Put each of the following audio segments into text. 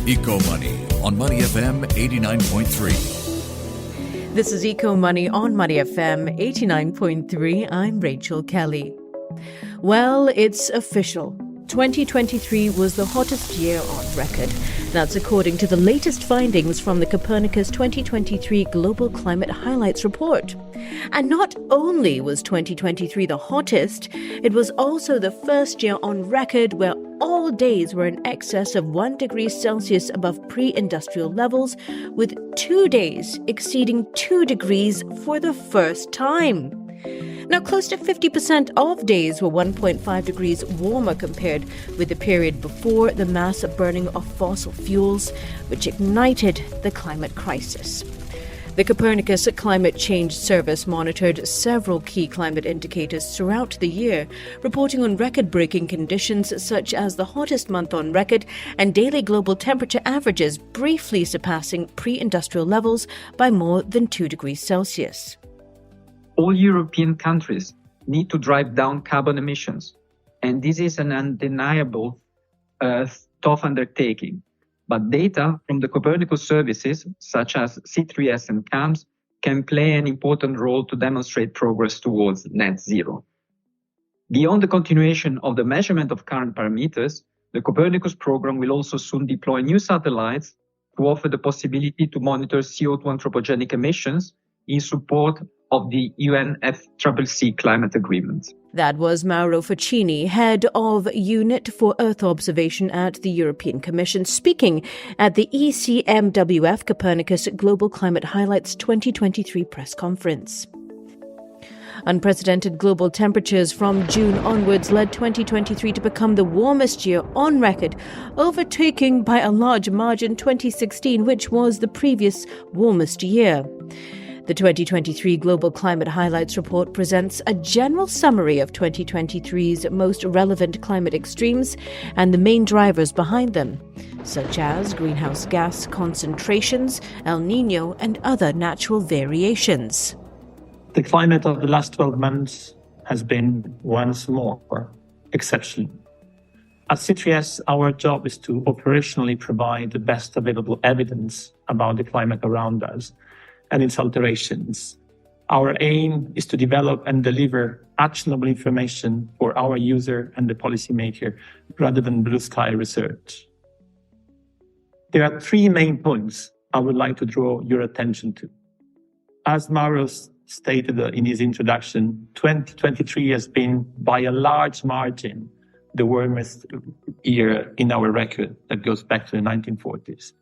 Eco Money on Money FM 89.3. This is Eco Money on Money FM 89.3. I'm Rachel Kelly. Well, it's official. 2023 was the hottest year on record. That's according to the latest findings from the Copernicus 2023 Global Climate Highlights report. And not only was 2023 the hottest, it was also the first year on record where all days were in excess of 1 degree Celsius above pre-industrial levels, with 2 days exceeding 2 degrees for the first time. Now, close to 50% of days were 1.5 degrees warmer compared with the period before the mass burning of fossil fuels, which ignited the climate crisis. The Copernicus Climate Change Service monitored several key climate indicators throughout the year, reporting on record-breaking conditions such as the hottest month on record and daily global temperature averages briefly surpassing pre-industrial levels by more than 2 degrees Celsius. All European countries need to drive down carbon emissions, and this is an undeniable tough undertaking. But data from the Copernicus services, such as C3S and CAMS, can play an important role to demonstrate progress towards net zero. Beyond the continuation of the measurement of current parameters, the Copernicus program will also soon deploy new satellites to offer the possibility to monitor CO2 anthropogenic emissions in support of the UNFCCC climate agreement. That was Mauro Facchini, head of Unit for Earth Observation at the European Commission, speaking at the ECMWF Copernicus Global Climate Highlights 2023 press conference. Unprecedented global temperatures from June onwards led 2023 to become the warmest year on record, overtaking by a large margin 2016, which was the previous warmest year. The 2023 Global Climate Highlights report presents a general summary of 2023's most relevant climate extremes and the main drivers behind them, such as greenhouse gas concentrations, El Niño, and other natural variations. The climate of the last 12 months has been once more exceptional. At C3S, our job is to operationally provide the best available evidence about the climate around us and its alterations. Our aim is to develop and deliver actionable information for our user and the policymaker rather than blue sky research. There are 3 main points I would like to draw your attention to. As Mauro stated in his introduction, 2023 has been by a large margin the warmest year in our record that goes back to the 1940s.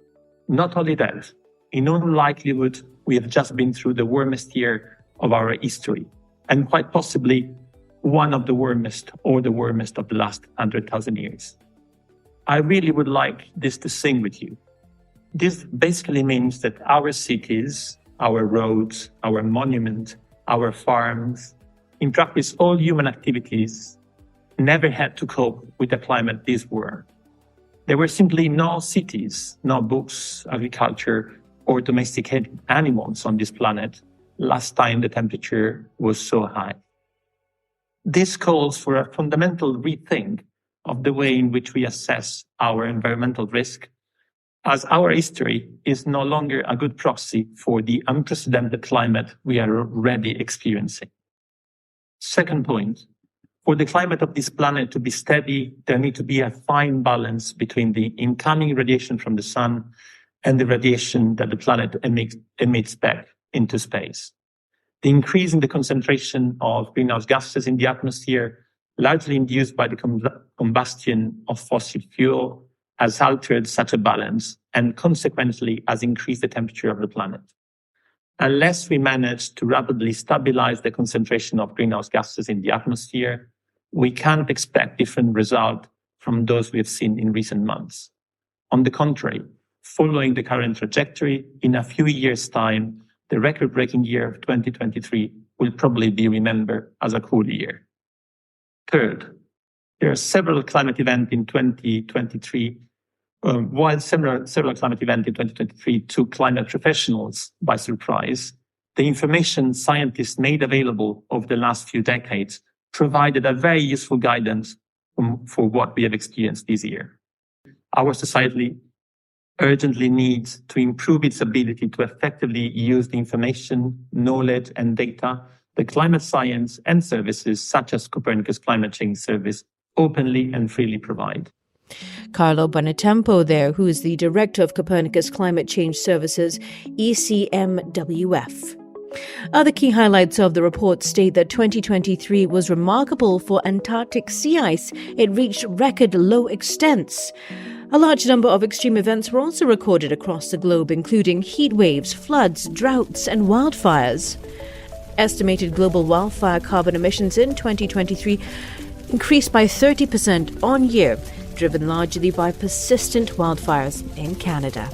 Not only that, in all likelihood, we have just been through the warmest year of our history, and quite possibly one of the warmest or the warmest of the last 100,000 years. I really would like this to sing with you. This basically means that our cities, our roads, our monuments, our farms, in practice all human activities, never had to cope with a climate this warm. There were simply no cities, no books, agriculture, or domesticated animals on this planet last time the temperature was so high. This calls for a fundamental rethink of the way in which we assess our environmental risk, as our history is no longer a good proxy for the unprecedented climate we are already experiencing. Second point, for the climate of this planet to be steady, there needs to be a fine balance between the incoming radiation from the sun and the radiation that the planet emits back into space. The increase in the concentration of greenhouse gases in the atmosphere, largely induced by the combustion of fossil fuel, has altered such a balance and consequently has increased the temperature of the planet. Unless we manage to rapidly stabilize the concentration of greenhouse gases in the atmosphere, we can't expect different results from those we have seen in recent months. On the contrary, following the current trajectory, in a few years' time, the record-breaking year of 2023 will probably be remembered as a cool year. Third, there are several climate events in 2023. While several climate events in 2023 took climate professionals by surprise, the information scientists made available over the last few decades provided a very useful guidance for what we have experienced this year. Our society urgently needs to improve its ability to effectively use the information, knowledge, and data the climate science and services such as Copernicus Climate Change Service openly and freely provide. Carlo Bonatempo there, who is the director of Copernicus Climate Change Services, ECMWF. Other key highlights of the report state that 2023 was remarkable for Antarctic sea ice. It reached record low extents. A large number of extreme events were also recorded across the globe, including heat waves, floods, droughts, and wildfires. Estimated global wildfire carbon emissions in 2023 increased by 30% on year, driven largely by persistent wildfires in Canada.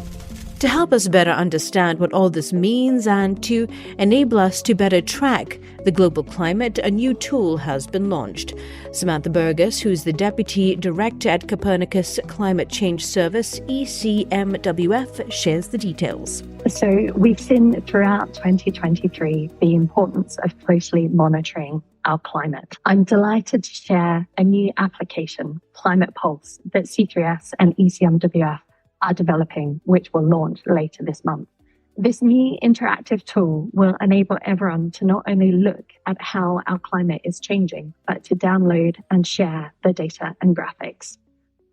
To help us better understand what all this means and to enable us to better track the global climate, a new tool has been launched. Samantha Burgess, who is the Deputy Director at Copernicus Climate Change Service, ECMWF, shares the details. So we've seen throughout 2023 the importance of closely monitoring our climate. I'm delighted to share a new application, Climate Pulse, that C3S and ECMWF are developing, which will launch later this month. This new interactive tool will enable everyone to not only look at how our climate is changing, but to download and share the data and graphics,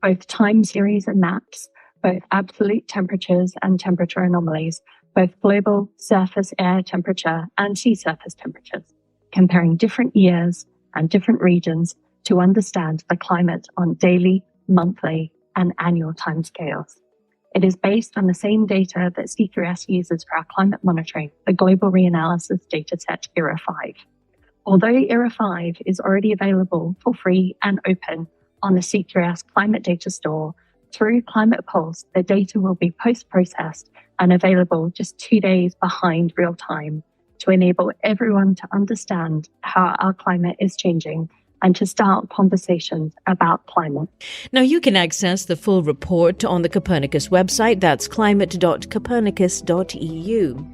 both time series and maps, both absolute temperatures and temperature anomalies, both global surface air temperature and sea surface temperatures, comparing different years and different regions to understand the climate on daily, monthly, and annual timescales. It is based on the same data that C3S uses for our climate monitoring, the Global Reanalysis Dataset ERA 5. Although ERA 5 is already available for free and open on the C3S Climate Data Store, through Climate Pulse, the data will be post-processed and available just 2 days behind real time to enable everyone to understand how our climate is changing and to start conversations about climate. Now, you can access the full report on the Copernicus website. That's climate.copernicus.eu.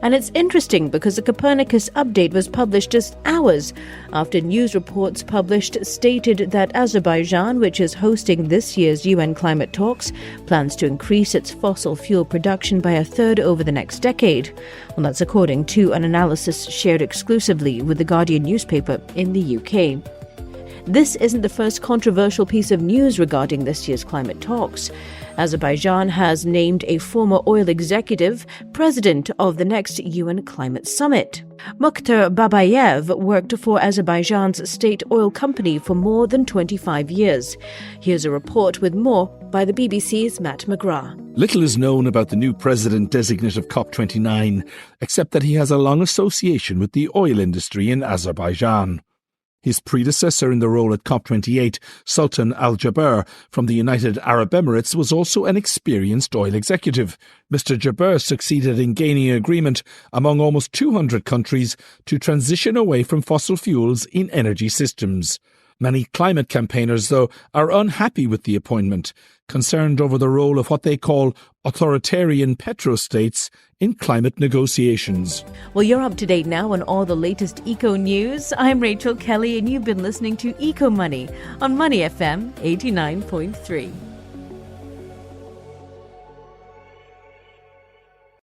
And it's interesting because the Copernicus update was published just hours after news reports published stated that Azerbaijan, which is hosting this year's UN climate talks, plans to increase its fossil fuel production by a third over the next decade. Well, that's according to an analysis shared exclusively with the Guardian newspaper in the UK. This isn't the first controversial piece of news regarding this year's climate talks. Azerbaijan has named a former oil executive president of the next UN climate summit. Mukhtar Babayev worked for Azerbaijan's state oil company for more than 25 years. Here's a report with more by the BBC's Matt McGrath. Little is known about the new president-designate of COP29, except that he has a long association with the oil industry in Azerbaijan. His predecessor in the role at COP28, Sultan Al-Jaber from the United Arab Emirates, was also an experienced oil executive. Mr. Jaber succeeded in gaining agreement among almost 200 countries to transition away from fossil fuels in energy systems. Many climate campaigners, though, are unhappy with the appointment, concerned over the role of what they call authoritarian petrostates in climate negotiations. Well, you're up to date now on all the latest eco news. I'm Rachel Kelly, and you've been listening to Eco Money on Money FM 89.3.